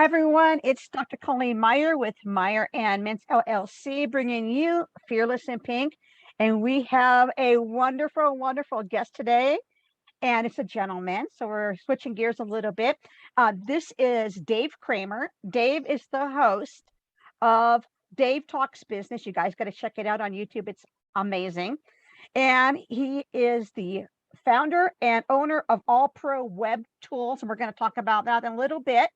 Hi, everyone. It's Dr. Colleen Meyer with Meyer and Mintz LLC, bringing you Fearless in Pink. And we have a wonderful, wonderful guest today, and it's a gentleman. So we're switching gears a little bit. This is Dave Kramer. Dave is the host of Dave Talks Business. You guys got to check it out on YouTube. It's amazing. And he is the founder and owner of All Pro Web Tools. And we're going to talk about that in a little bit.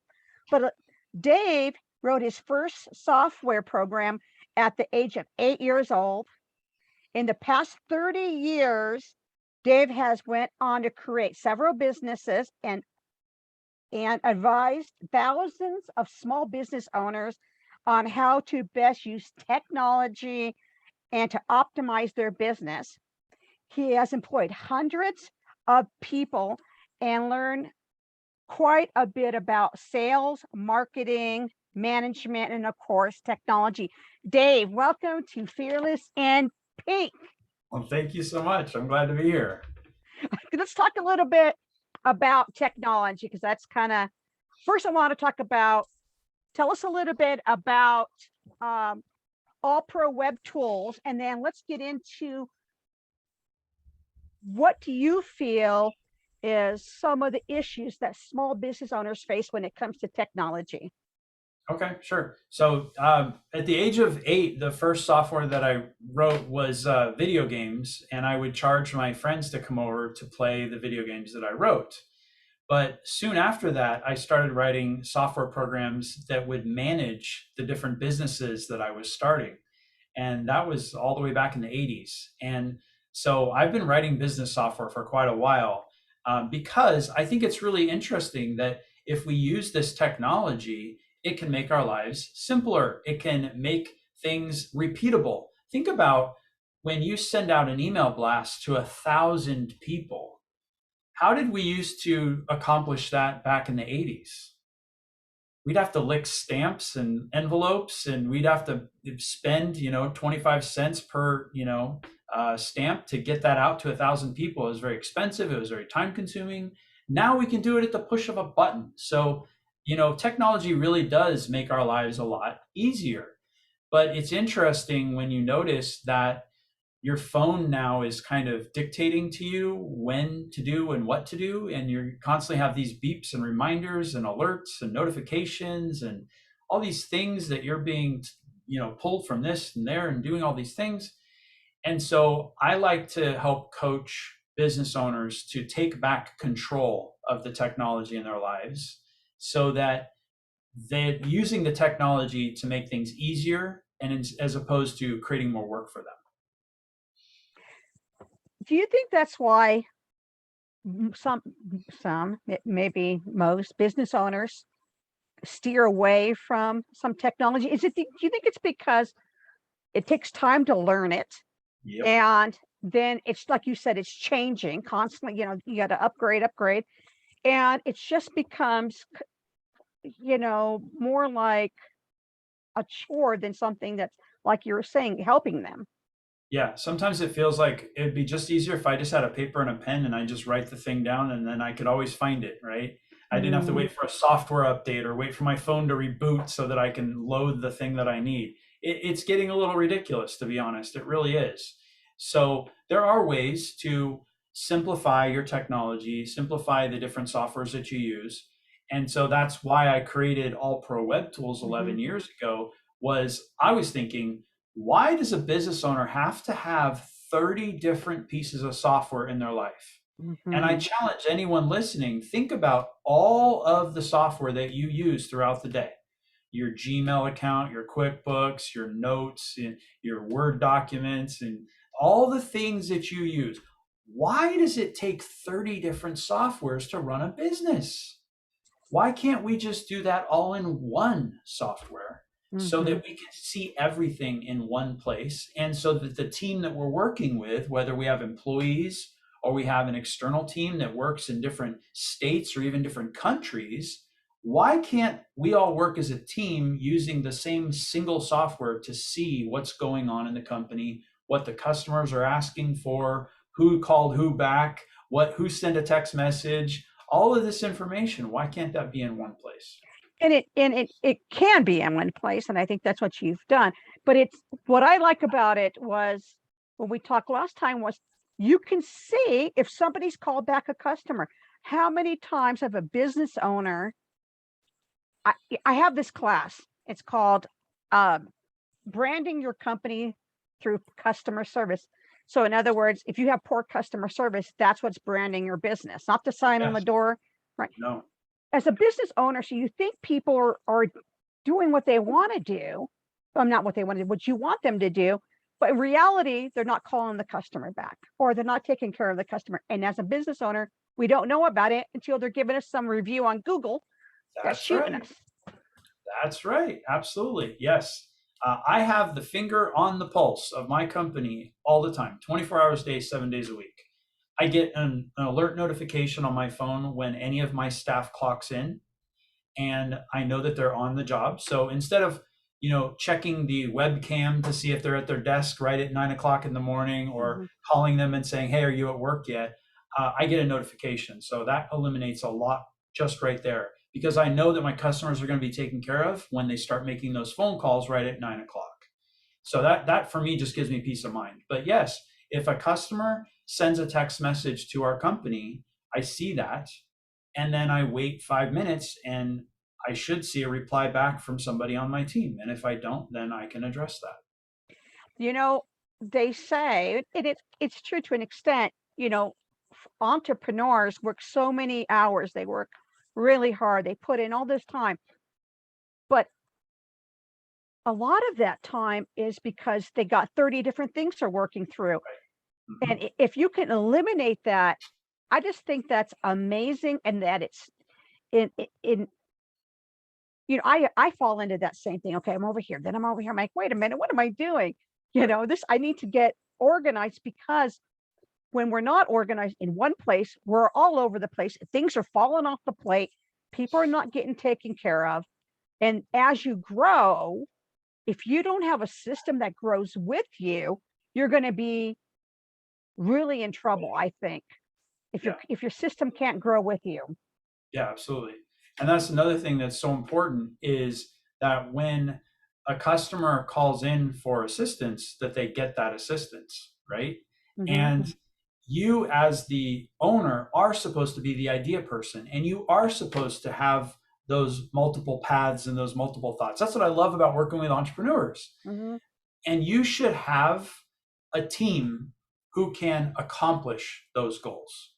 But Dave wrote his first software program at the age of 8 years old. In the past 30 years, Dave has went on to create several businesses and advised thousands of small business owners on how to best use technology and to optimize their business. He has employed hundreds of people and learned quite a bit about sales, marketing, management, and of course, technology. Dave, welcome to Fearless in Pink. Well, thank you so much. I'm glad to be here. Let's talk a little bit about technology, because that's kind of, first I want to talk about, tell us a little bit about All Pro Web Tools, and then let's get into what do you feel is some of the issues that small business owners face when it comes to technology. Okay, sure. So at the age of 8, the first software that I wrote was video games, and I would charge my friends to come over to play the video games that I wrote. But soon after that, I started writing software programs that would manage the different businesses that I was starting. And that was all the way back in the 80s. And so I've been writing business software for quite a while. Because I think it's really interesting that if we use this technology, it can make our lives simpler. It can make things repeatable. Think about when you send out an email blast to 1,000 people. How did we used to accomplish that back in the 80s? We'd have to lick stamps and envelopes, and we'd have to spend, 25 cents per, stamp to get that out to 1,000 people. It was very expensive. It was very time consuming. Now we can do it at the push of a button. So, technology really does make our lives a lot easier. But it's interesting when you notice that your phone now is kind of dictating to you when to do and what to do. And you constantly have these beeps and reminders and alerts and notifications and all these things that you're being, pulled from this and there and doing all these things. And so I like to help coach business owners to take back control of the technology in their lives so that they're using the technology to make things easier and as opposed to creating more work for them. Do you think that's why some, maybe most business owners steer away from some technology? Do you think it's because it takes time to learn it? Yep. And then it's like you said, it's changing constantly. You got to upgrade, and it just becomes, more like a chore than something that's, like you were saying, helping them. Yeah, sometimes it feels like it'd be just easier if I just had a paper and a pen and I just write the thing down and then I could always find it, right? I didn't have to wait for a software update or wait for my phone to reboot so that I can load the thing that I need. It's getting a little ridiculous, to be honest. It really is. So there are ways to simplify your technology, simplify the different softwares that you use. And so that's why I created All Pro Web Tools 11 years ago. I was thinking, why does a business owner have to have 30 different pieces of software in their life? And I challenge anyone listening, think about all of the software that you use throughout the day. Your Gmail account, your QuickBooks, your notes, your Word documents, and all the things that you use. Why does it take 30 different softwares to run a business? Why can't we just do that all in one software so that we can see everything in one place? And so that the team that we're working with, whether we have employees or we have an external team that works in different states or even different countries, why can't we all work as a team using the same single software to see what's going on in the company, what the customers are asking for, who called who back, who sent a text message, all of this information? Why can't that be in one place? And it can be in one place, and I think that's what you've done. But it's what I like about it was when we talked last time was you can see if somebody's called back a customer. How many times have a business owner? I, I have this class. It's called um, branding your company through customer service. So, in other words, if you have poor customer service, that's what's branding your business, not the sign on the Yes. door, right? No. As a business owner, so you think people are doing what they want to do, well, not what they want to do, what you want them to do, but in reality, they're not calling the customer back or they're not taking care of the customer. And as a business owner, we don't know about it until they're giving us some review on Google that's That's shooting right. us. That's right. Absolutely. Yes. I have the finger on the pulse of my company all the time, 24 hours a day, 7 days a week. I get an alert notification on my phone when any of my staff clocks in, and I know that they're on the job. So instead of checking the webcam to see if they're at their desk right at 9 o'clock in the morning, or Mm-hmm. calling them and saying, "Hey, are you at work yet?" I get a notification. So that eliminates a lot just right there, because I know that my customers are going to be taken care of when they start making those phone calls right at 9 o'clock. So that for me just gives me peace of mind. But yes, if a customer sends a text message to our company, I see that, and then I wait 5 minutes, and I should see a reply back from somebody on my team. And if I don't, then I can address that. You know, they say, and it's true to an extent, entrepreneurs work so many hours, they work really hard, they put in all this time, but a lot of that time is because they got 30 different things they're working through. Mhm. And if you can eliminate that, I just think that's amazing. And that it's in I fall into that same thing. Okay, I'm over here, then I'm over here. I'm like, wait a minute, what am I doing? Right. This I need to get organized, because when we're not organized in one place, we're all over the place. Things are falling off the plate. People are not getting taken care of. And as you grow, if you don't have a system that grows with you, you're going to be really in trouble, I think, Yeah. if your system can't grow with you. Yeah, absolutely. And that's another thing that's so important, is that when a customer calls in for assistance, that they get that assistance, right? Hmm. And you as the owner are supposed to be the idea person, and you are supposed to have those multiple paths and those multiple thoughts. That's what I love about working with entrepreneurs. Hmm. And you should have a team who can accomplish those goals.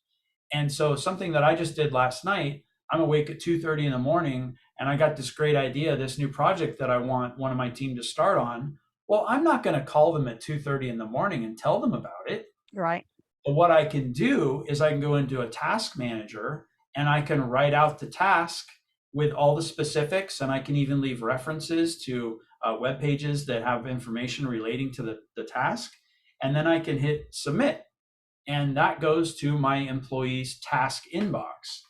And so something that I just did last night, I'm awake at 2:30 in the morning, and I got this great idea, this new project that I want one of my team to start on. Well, I'm not going to call them at 2:30 in the morning and tell them about it. Right. But what I can do is I can go into a task manager, and I can write out the task with all the specifics, and I can even leave references to web pages that have information relating to the task. And then I can hit submit, and that goes to my employee's task inbox.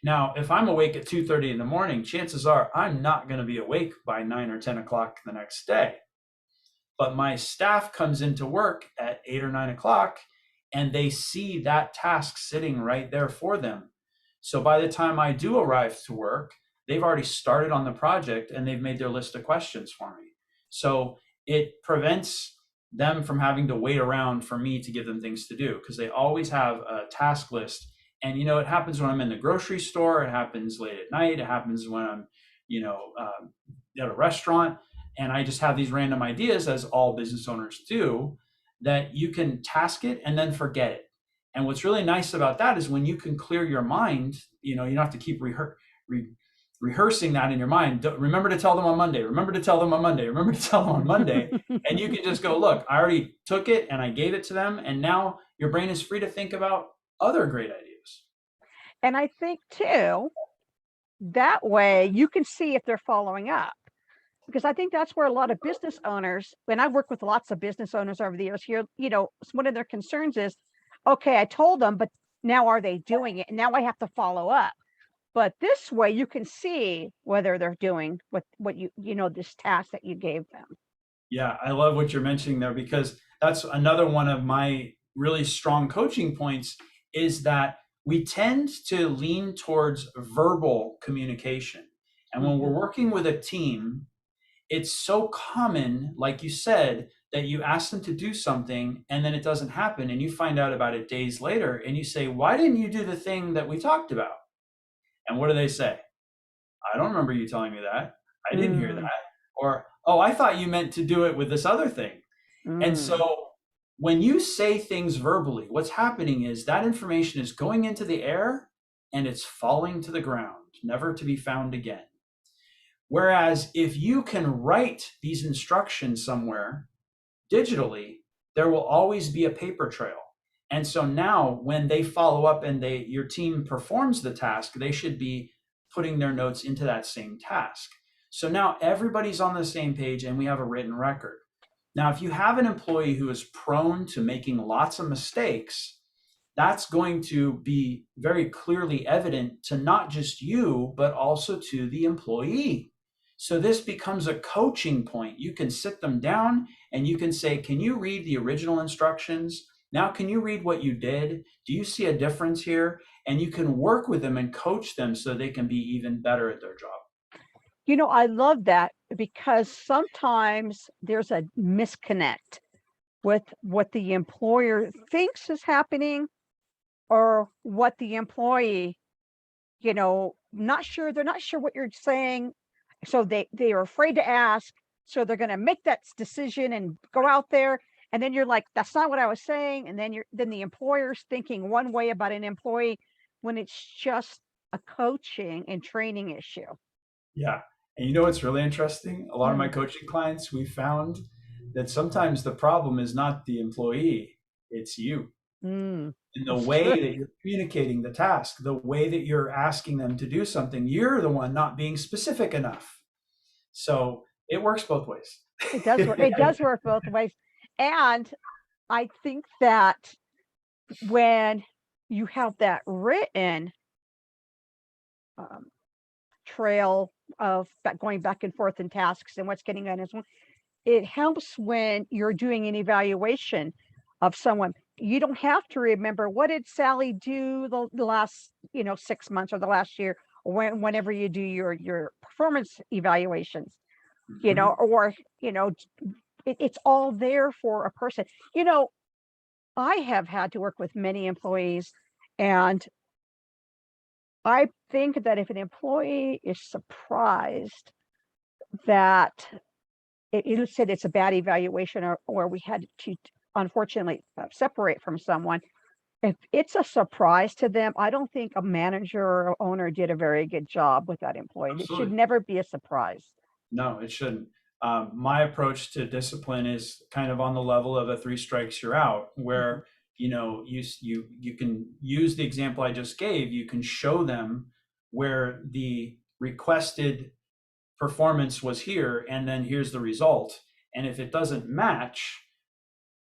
Now, if I'm awake at 2:30 in the morning, chances are I'm not going to be awake by 9 or 10 o'clock the next day. But my staff comes into work at 8 or 9 o'clock, and they see that task sitting right there for them. So by the time I do arrive to work, they've already started on the project, and they've made their list of questions for me. So it prevents them from having to wait around for me to give them things to do, because they always have a task list. And it happens when I'm in the grocery store, it happens late at night, it happens when I'm at a restaurant, and I just have these random ideas, as all business owners do, that you can task it and then forget it. And what's really nice about that is when you can clear your mind, you don't have to keep rehearsing that in your mind. Remember to tell them on Monday. Remember to tell them on Monday. Remember to tell them on Monday. And you can just go, look, I already took it and I gave it to them. And now your brain is free to think about other great ideas. And I think too, that way you can see if they're following up. Because I think that's where a lot of business owners, when I work with lots of business owners over the years here, one of their concerns is, okay, I told them, but now are they doing it? And now I have to follow up. But this way you can see whether they're doing what this task that you gave them. Yeah, I love what you're mentioning there, because that's another one of my really strong coaching points, is that we tend to lean towards verbal communication. And when we're working with a team, it's so common, like you said, that you ask them to do something and then it doesn't happen and you find out about it days later and you say, why didn't you do the thing that we talked about? And what do they say? I don't remember you telling me that. I didn't hear that. Or, oh, I thought you meant to do it with this other thing. And so when you say things verbally, what's happening is that information is going into the air and it's falling to the ground, never to be found again. Whereas if you can write these instructions somewhere digitally, there will always be a paper trail. And so now when they follow up and your team performs the task, they should be putting their notes into that same task. So now everybody's on the same page and we have a written record. Now, if you have an employee who is prone to making lots of mistakes, that's going to be very clearly evident to not just you, but also to the employee. So this becomes a coaching point. You can sit them down and you can say, can you read the original instructions? Now, can you read what you did? Do you see a difference here? And you can work with them and coach them so they can be even better at their job. You know, I love that because sometimes there's a misconnect with what the employer thinks is happening or what the employee, you know, they're not sure what you're saying. So they are afraid to ask. So they're going to make that decision and go out there. And then you're like, that's not what I was saying. And then the employer's thinking one way about an employee when it's just a coaching and training issue. Yeah. And you know what's really interesting? A lot of my coaching clients, we found that sometimes the problem is not the employee, it's you. In the way that you're communicating the task, the way that you're asking them to do something, you're the one not being specific enough. So it works both ways. It does work. It does work both ways. And I think that when you have that written trail of going back and forth in tasks and what's getting done as well, it helps when you're doing an evaluation of someone. You don't have to remember what did Sally do the last 6 months or the last year, or whenever you do your performance evaluations, or it's all there for a person. I have had to work with many employees, and I think that if an employee is surprised that you said it's a bad evaluation or we had to unfortunately separate from someone, if it's a surprise to them, I don't think a manager or owner did a very good job with that employee. Absolutely. It should never be a surprise. No, it shouldn't. My approach to discipline is kind of on the level of a 3 strikes you're out, where you can use the example I just gave. You can show them where the requested performance was here, and then here's the result. And if it doesn't match,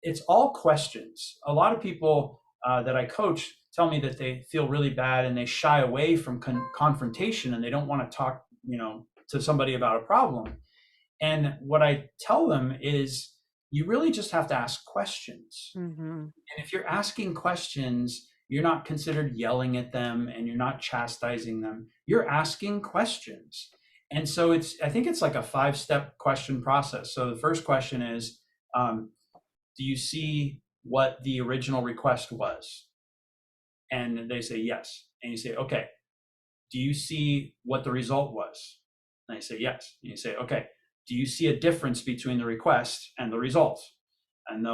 it's all questions. A lot of people that I coach tell me that they feel really bad and they shy away from confrontation and they don't want to talk, to somebody about a problem. And what I tell them is you really just have to ask questions. And if you're asking questions, you're not considered yelling at them and you're not chastising them. You're asking questions. And so I think it's like a 5-step question process. So the first question is, do you see what the original request was? And they say yes. And you say, okay, do you see what the result was? And they say yes. And you say, okay, do you see a difference between the request and the result? And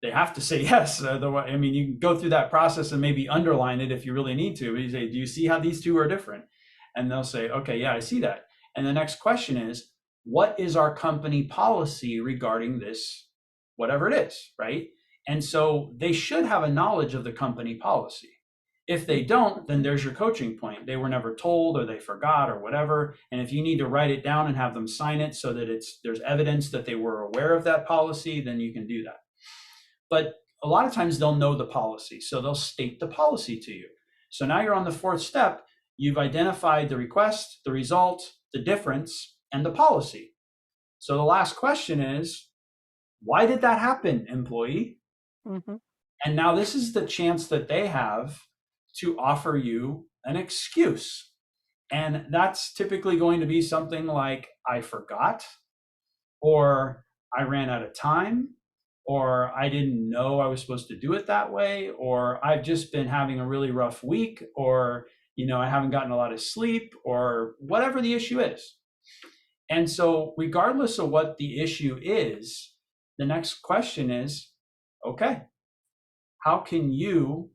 they have to say yes. Otherwise, you can go through that process and maybe underline it if you really need to. But you say, do you see how these two are different? And they'll say, okay, yeah, I see that. And the next question is, what is our company policy regarding this, whatever it is, right? And so they should have a knowledge of the company policy. If they don't, then there's your coaching point. They were never told or they forgot or whatever. And if you need to write it down and have them sign it so that there's evidence that they were aware of that policy, then you can do that. But a lot of times they'll know the policy, so they'll state the policy to you. So now you're on the 4th step. You've identified the request, the result, the difference, and the policy. So the last question is, why did that happen, employee? And now this is the chance that they have to offer you an excuse. And that's typically going to be something like, I forgot, or I ran out of time, or I didn't know I was supposed to do it that way, or I've just been having a really rough week, or I haven't gotten a lot of sleep, or whatever the issue is. And so regardless of what the issue is, the next question is, okay, how can you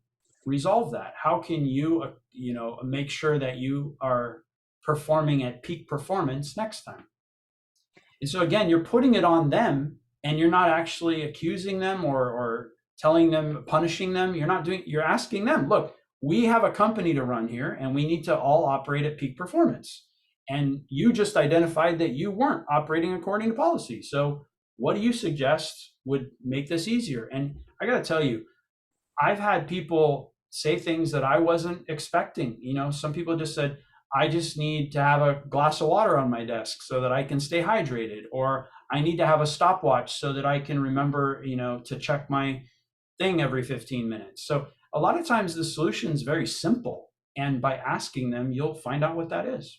resolve that? How can you make sure that you are performing at peak performance next time? And so again, you're putting it on them, and you're not actually accusing them or telling them, punishing them. You're asking them, look, we have a company to run here, and we need to all operate at peak performance. And you just identified that you weren't operating according to policy. So what do you suggest would make this easier? And I got to tell you, I've had people say things that I wasn't expecting. Some people just said, I just need to have a glass of water on my desk so that I can stay hydrated, or I need to have a stopwatch so that I can remember, to check my thing every 15 minutes. So a lot of times the solution is very simple. And by asking them, you'll find out what that is.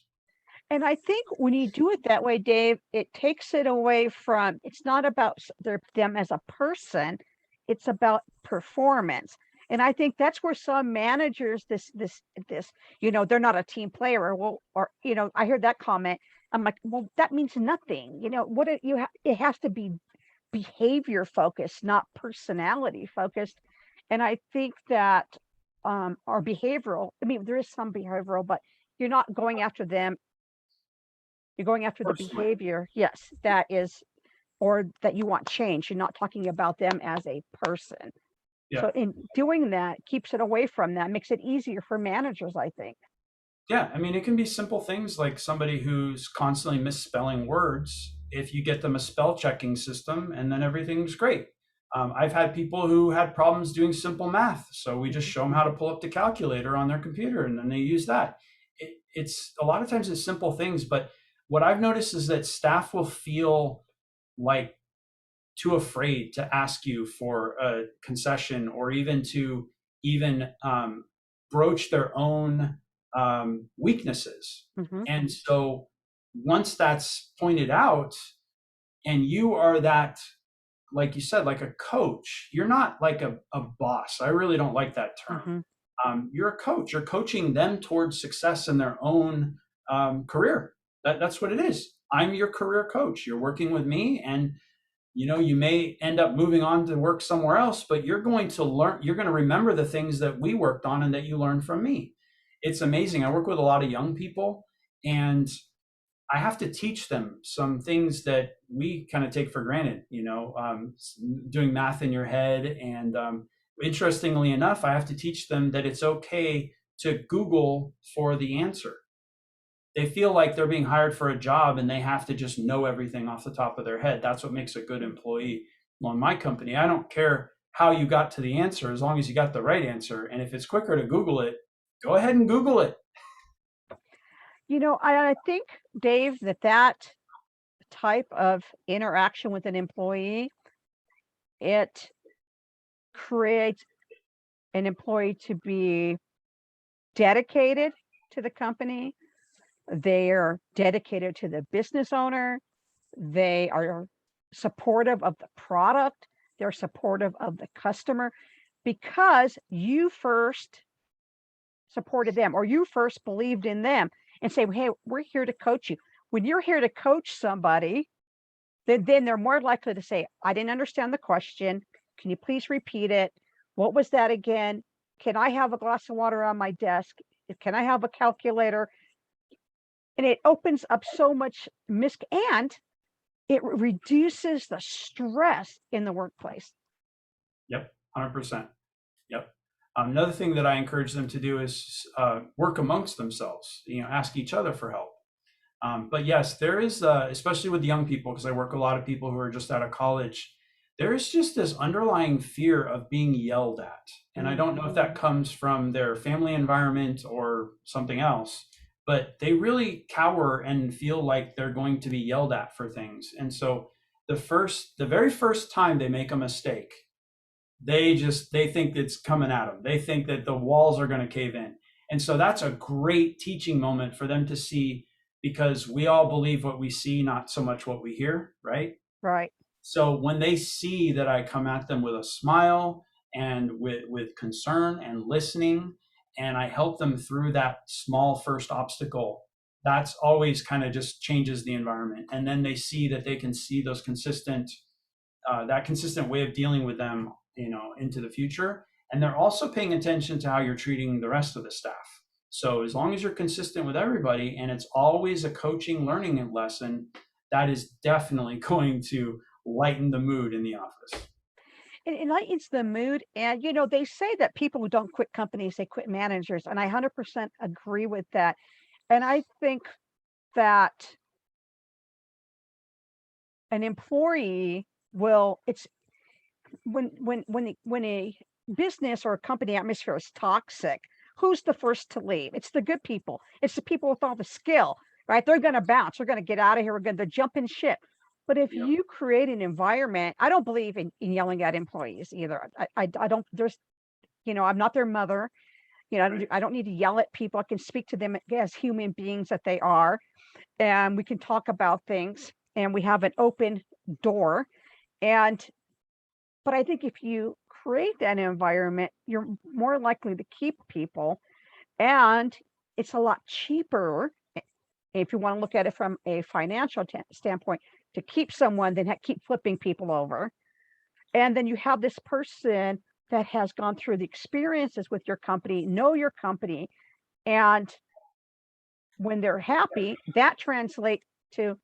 And I think when you do it that way, Dave, it takes it away from, it's not about them as a person, it's about performance. And I think that's where some managers, this, they're not a team player, or I heard that comment. I'm like, well, that means nothing. It has to be behavior focused, not personality focused. And I think that, our behavioral, I mean, there is some behavioral, but you're not going after them. You're going after the Personally. behavior, yes, that is, or that you want change. You're not talking about them as a person. Yeah. So in doing that, keeps it away from that, makes it easier for managers, I think. Yeah, I mean, it can be simple things like somebody who's constantly misspelling words. If you get them a spell checking system, and then everything's great. I've had people who had problems doing simple math, so we just show them how to pull up the calculator on their computer, and then they use that. It's a lot of times it's simple things, but what I've noticed is that staff will feel like too afraid to ask you for a concession, or even to even broach their own weaknesses. Mm-hmm. And so once that's pointed out, and you are that, like you said, like a coach, you're not like a boss. I really don't like that term. Mm-hmm. You're a coach. You're coaching them towards success in their own career. That's what it is. I'm your career coach. You're working with me, and you may end up moving on to work somewhere else, but you're going to learn, you're going to remember the things that we worked on and that you learned from me. It's amazing. I work with a lot of young people, and I have to teach them some things that we kind of take for granted, doing math in your head. And interestingly enough, I have to teach them that it's okay to Google for the answer. They feel like they're being hired for a job and they have to just know everything off the top of their head. That's what makes a good employee. Well, in my company, I don't care how you got to the answer as long as you got the right answer. And if it's quicker to Google it, go ahead and Google it. I think, Dave, that type of interaction with an employee, it creates an employee to be dedicated to the company. They are dedicated to the business owner. They are supportive of the product. They're supportive of the customer, because you first supported them, or you first believed in them, and say, hey, we're here to coach you. When you're here to coach somebody, then they're more likely to say, I didn't understand the question. Can you please repeat it? What was that again? Can I have a glass of water on my desk? Can I have a calculator? And it opens up so much and it reduces the stress in the workplace. Yep, 100%. Yep. Another thing that I encourage them to do is work amongst themselves, ask each other for help. But yes, there is, especially with young people, because I work with a lot of people who are just out of college, there is just this underlying fear of being yelled at. And I don't know if that comes from their family environment or something else, but they really cower and feel like they're going to be yelled at for things. And so the very first time they make a mistake, they think it's coming at them. They think that the walls are going to cave in. And so that's a great teaching moment for them to see, because we all believe what we see, not so much what we hear, right? Right. So when they see that I come at them with a smile and with concern and listening, and I help them through that small first obstacle, that's always kind of just changes the environment. And then they see that they can see those consistent, that consistent way of dealing with them, into the future. And they're also paying attention to how you're treating the rest of the staff. So as long as you're consistent with everybody and it's always a coaching learning lesson, that is definitely going to lighten the mood in the office. It lightens the mood. And, they say that people who don't quit companies, they quit managers. And I 100% agree with that. And I think that an employee it's when a business or a company atmosphere is toxic, who's the first to leave? It's the good people. It's the people with all the skill, right? They're going to bounce. They're going to get out of here. We're going to jump in ship. But if Yep. you create an environment, I don't believe in yelling at employees either. I don't, I'm not their mother. Right. I don't need to yell at people. I can speak to them as human beings that they are. And we can talk about things and we have an open door. But I think if you create that environment, you're more likely to keep people, and it's a lot cheaper if you want to look at it from a financial standpoint to keep someone than keep flipping people over. And then you have this person that has gone through the experiences with your company, know your company, and when they're happy, that translates to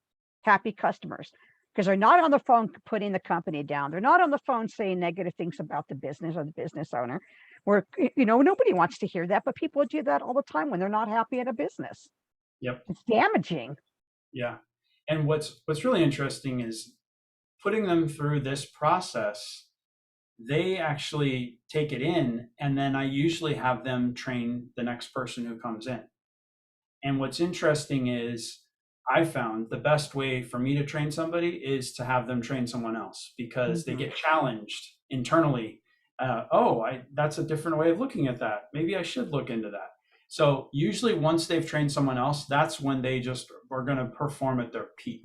happy customers because they're not on the phone putting the company down. They're not on the phone saying negative things about the business or the business owner. Where nobody wants to hear that, but people do that all the time when they're not happy at a business. Yep. It's damaging. Yeah. And what's really interesting is putting them through this process. They actually take it in, and then I usually have them train the next person who comes in. And what's interesting is I found the best way for me to train somebody is to have them train someone else, because they get challenged internally. That's a different way of looking at that. Maybe I should look into that. So usually once they've trained someone else, that's when they just are going to perform at their peak.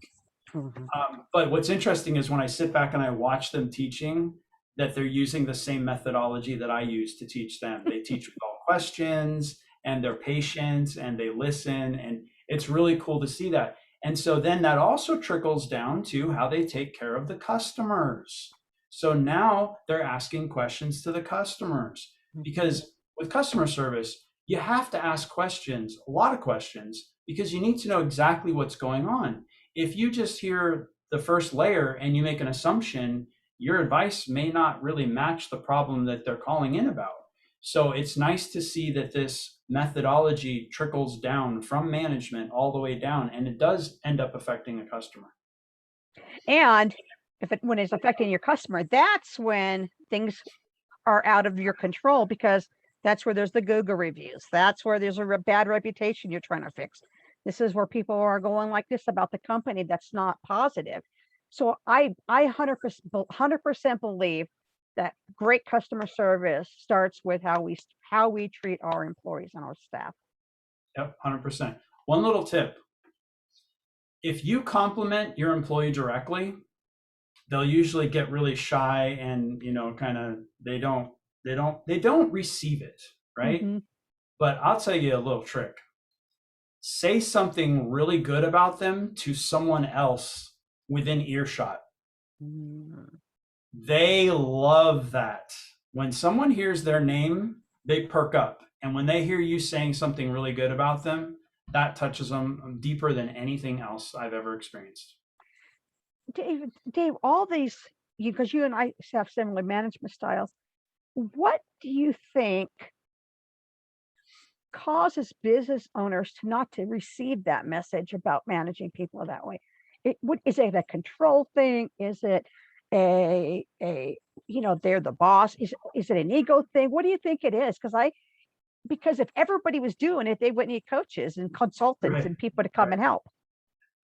But what's interesting is when I sit back and I watch them teaching, that they're using the same methodology that I use to teach them. They teach with all questions, and they're patient, and they listen, and it's really cool to see that. And so then that also trickles down to how they take care of the customers. So now they're asking questions to the customers, because with customer service, you have to ask questions, a lot of questions, because you need to know exactly what's going on. If you just hear the first layer and you make an assumption, your advice may not really match the problem that they're calling in about. So it's nice to see that this methodology trickles down from management all the way down, and it does end up affecting a customer. And when it's affecting your customer, that's when things are out of your control, because that's where there's the Google reviews. That's where there's a bad reputation you're trying to fix. This is where people are going like this about the company that's not positive. So I 100% believe that great customer service starts with how we treat our employees and our staff. Yep, 100%. One little tip: if you compliment your employee directly, they'll usually get really shy and kind of they don't receive it, right? Mm-hmm. But I'll tell you a little trick. Say something really good about them to someone else within earshot. Mm-hmm. They love that. When someone hears their name, they perk up. And when they hear you saying something really good about them, that touches them deeper than anything else I've ever experienced. Dave, all these, because you and I have similar management styles, what do you think causes business owners not to receive that message about managing people that way? Is it a control thing? Is it they're the boss? Is it an ego thing? What do you think it is? Because if everybody was doing it, they wouldn't need coaches and consultants Right. and people to come and help.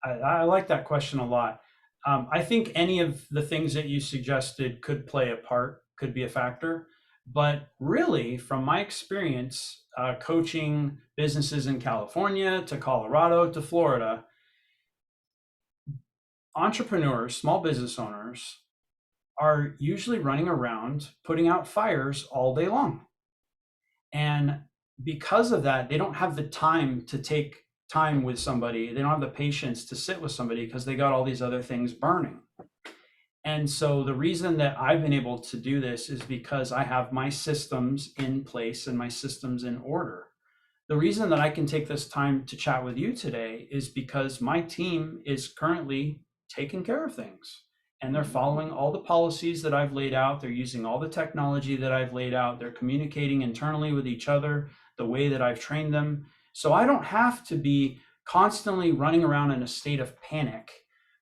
I like that question a lot. I think any of the things that you suggested could play a part, could be a factor. But really, from my experience, coaching businesses in California to Colorado to Florida. Entrepreneurs, small business owners, are usually running around putting out fires all day long. And because of that, they don't have the time to take time with somebody. They don't have the patience to sit with somebody because they got all these other things burning. And so the reason that I've been able to do this is because I have my systems in place and my systems in order. The reason that I can take this time to chat with you today is because my team is currently taking care of things, and they're following all the policies that I've laid out. They're using all the technology that I've laid out. They're communicating internally with each other the way that I've trained them. So I don't have to be constantly running around in a state of panic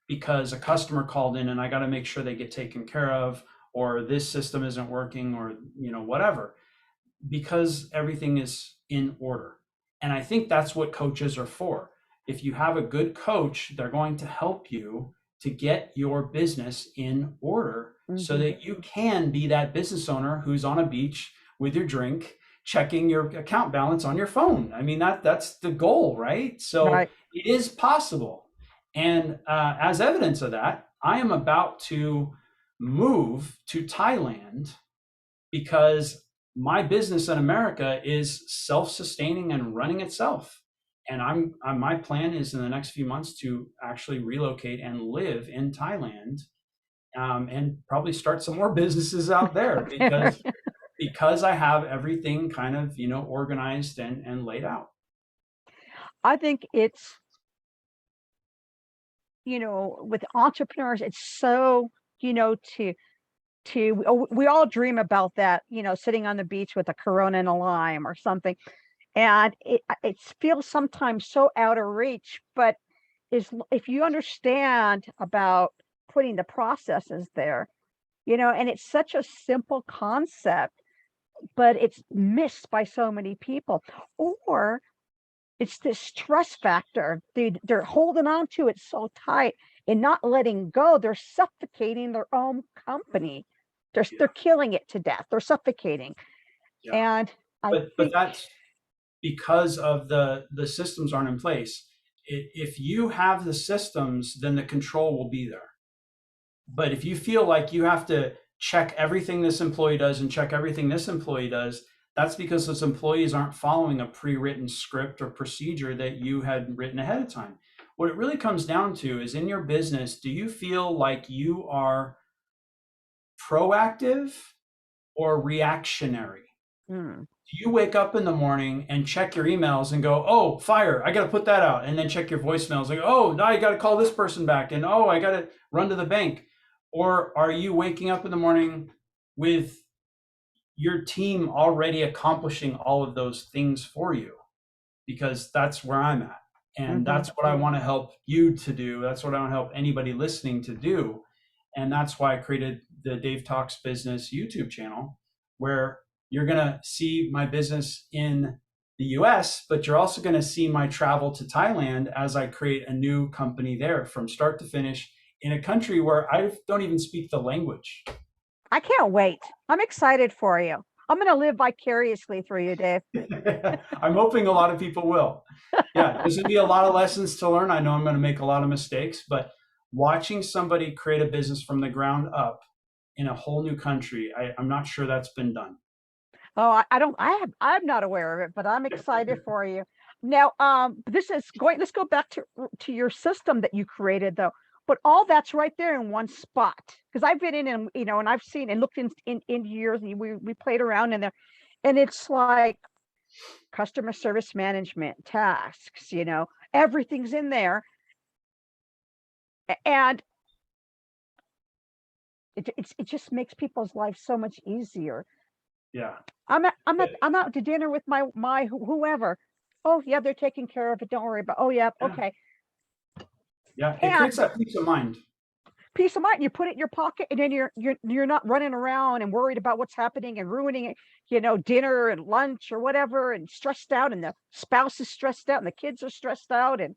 because a customer called in and I got to make sure they get taken care of, or this system isn't working, or whatever, because everything is in order. And I think that's what coaches are for. If you have a good coach, they're going to help you to get your business in order so that you can be that business owner who's on a beach with your drink, checking your account balance on your phone. I mean, that's the goal, right? So Right. it is possible. And as evidence of that, I am about to move to Thailand because my business in America is self-sustaining and running itself. And my plan is in the next few months to actually relocate and live in Thailand, and probably start some more businesses out there because I have everything kind of organized and laid out. I think it's, with entrepreneurs, it's so, we all dream about that, sitting on the beach with a Corona and a lime or something. And it feels sometimes so out of reach, but if you understand about putting the processes there, and it's such a simple concept, but it's missed by so many people. Or it's this stress factor. They're holding on to it so tight and not letting go. They're suffocating their own company. They're killing it to death. They're suffocating. Yeah. And I But think that's because of the systems aren't in place. If you have the systems, then the control will be there. But if you feel like you have to check everything this employee does and check everything this employee does, that's because those employees aren't following a pre-written script or procedure that you had written ahead of time. What it really comes down to is, in your business, do you feel like you are proactive or reactionary? Do you wake up in the morning and check your emails and go, oh, fire, I got to put that out, and then check your voicemails like, oh, now I got to call this person back, and oh, I got to run to the bank? Or are you waking up in the morning with your team already accomplishing all of those things for you? Because that's where I'm at. And that's what I want to help you to do. That's what I want to help anybody listening to do. And that's why I created the Dave Talks Business YouTube channel, where you're going to see my business in the US, but you're also going to see my travel to Thailand as I create a new company there from start to finish in a country where I don't even speak the language. I can't wait. I'm excited for you. I'm going to live vicariously through you, Dave. I'm hoping a lot of people will. Yeah, there's going to be a lot of lessons to learn. I know I'm going to make a lot of mistakes, but watching somebody create a business from the ground up in a whole new country, I'm not sure that's been done. Oh, I'm not aware of it, but I'm excited for you. Now, let's go back to your system that you created though. But all that's right there in one spot. Because I've been in and and I've seen and looked in years, and we played around in there, and it's like customer service management, tasks, everything's in there. And it just makes people's lives so much easier. Yeah. I'm out to dinner with my whoever. Oh yeah, they're taking care of it. Don't worry about. Oh yeah, okay. Yeah, it creates that peace of mind. Peace of mind. You put it in your pocket, and then you're not running around and worried about what's happening and ruining it. Dinner and lunch or whatever, and stressed out, and the spouse is stressed out, and the kids are stressed out, and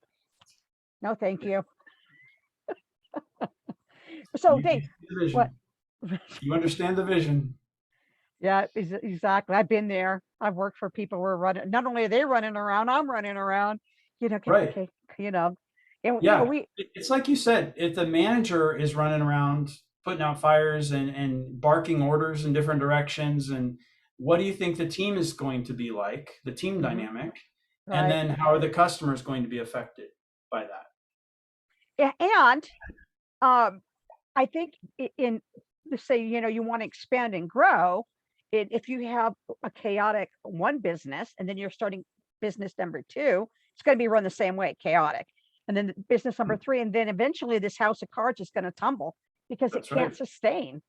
no, thank you. So Dave, what? You understand the vision. Yeah, exactly. I've been there. I've worked for people who are running. Not only are they running around, I'm running around. Right. Okay, and Yeah. we It's like you said, if the manager is running around putting out fires and barking orders in different directions, and what do you think the team is going to be like, the team Mhm, dynamic? And right. then how are the customers going to be affected by that? Yeah, and um, I think in let's say you want to expand and grow, if you have a chaotic one business and then you're starting business number two, it's going to be run the same way, chaotic, and then business number three, and then eventually this house of cards is going to tumble because it That's can't right. sustain.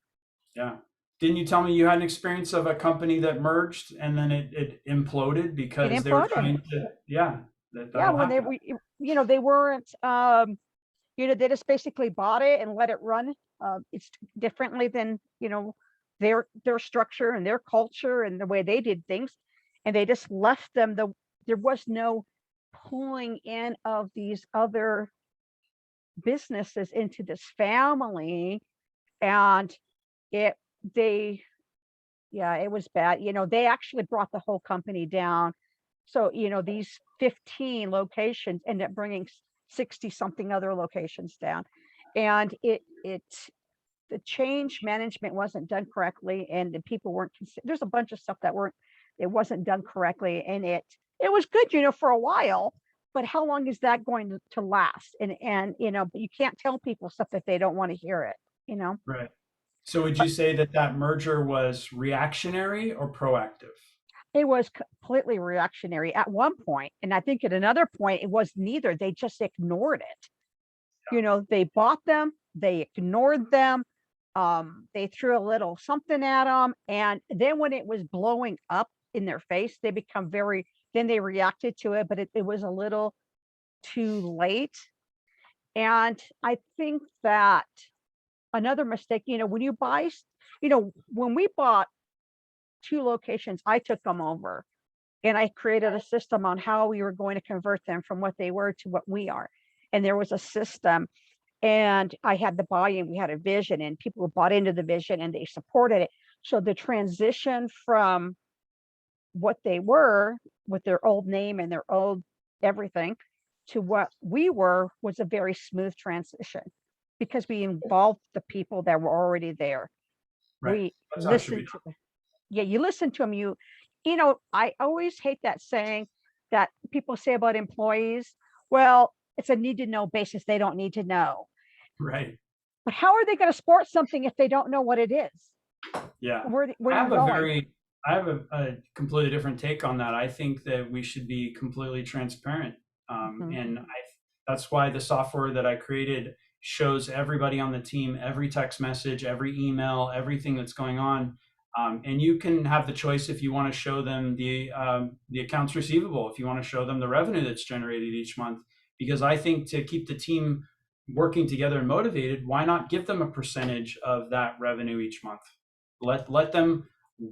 Yeah. Didn't you tell me you had an experience of a company that merged and then it imploded It because they were imploded. trying to, yeah, Yeah, that'll when happen. they weren't, they just basically bought it and let it run. It's differently than their structure and their culture and the way they did things, and they just left them. There was no pulling in of these other businesses into this family, and it they yeah, it was bad. They actually brought the whole company down. So, these 15 locations end up bringing 60 something other locations down. And the change management wasn't done correctly, and the people weren't, there's a bunch of stuff it wasn't done correctly. And it was good, for a while, but how long is that going to last? But you can't tell people stuff if they don't want to hear it, you know? Right. So would you say that that merger was reactionary or proactive? It was completely reactionary at one point, and I think at another point it was neither. They just ignored it. They bought them, they ignored them, they threw a little something at them, and then when it was blowing up in their face, then they reacted to it, but it was a little too late. And I think that another mistake, when you when we bought two locations, I took them over and I created a system on how we were going to convert them from what they were to what we are. And there was a system, and I had the buy-in, we had a vision, and people bought into the vision and they supported it. So the transition from what they were with their old name and their old everything to what we were was a very smooth transition because we involved the people that were already there. Right. We That's how it should be listened to them. Yeah, you listen to them. I always hate that saying that people say about employees. Well, it's a need to know basis. They don't need to know. done. Right. But how are they going to support something if they don't know what it is? Yeah. Where I you're have going? a completely different take on that. I think that we should be completely transparent. Mhm. And that's why the software that I created shows everybody on the team, every text message, every email, everything that's going on. And you can have the choice if you want to show them the accounts receivable, if you want to show them the revenue that's generated each month. Because I think to keep the team working together and motivated, why not give them a percentage of that revenue each month? Let them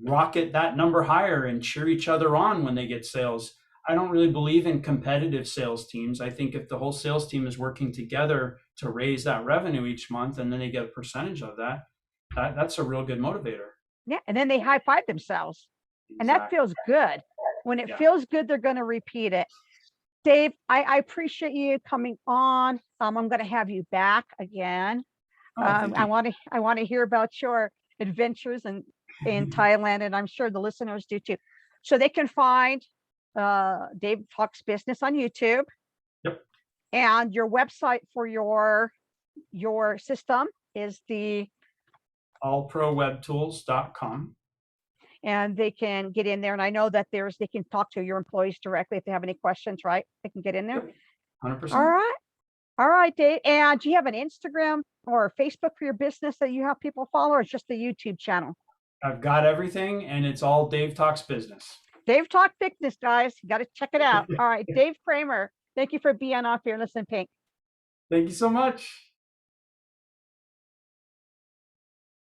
rocket that number higher and cheer each other on when they get sales. I don't really believe in competitive sales teams. I think if the whole sales team is working together to raise that revenue each month and then they get a percentage of that's a real good motivator. Yeah, and then they high five themselves, and that Exactly. feels good. When it Yeah. feels good, they're going to repeat it. Dave, I appreciate you coming on. I'm going to have you back again. Oh, thank you. I want to hear about your adventures in Thailand, and I'm sure the listeners do too. So they can find Dave Talks Business on YouTube, Yep. and your website for your system is allprowebtools.com. and they can get in there. And I know that they can talk to your employees directly if they have any questions, right? They can get in there. Yep. All 100%. right. All right, Dave. And do you have an Instagram or Facebook for your business that you have people follow, or it's just the YouTube channel? I've got everything and it's all Dave Talks Business. Dave Talk Fitness, guys. You got to check it out. All right, Dave Kramer. Thank you for being on Fearless in Pink. Thank you so much.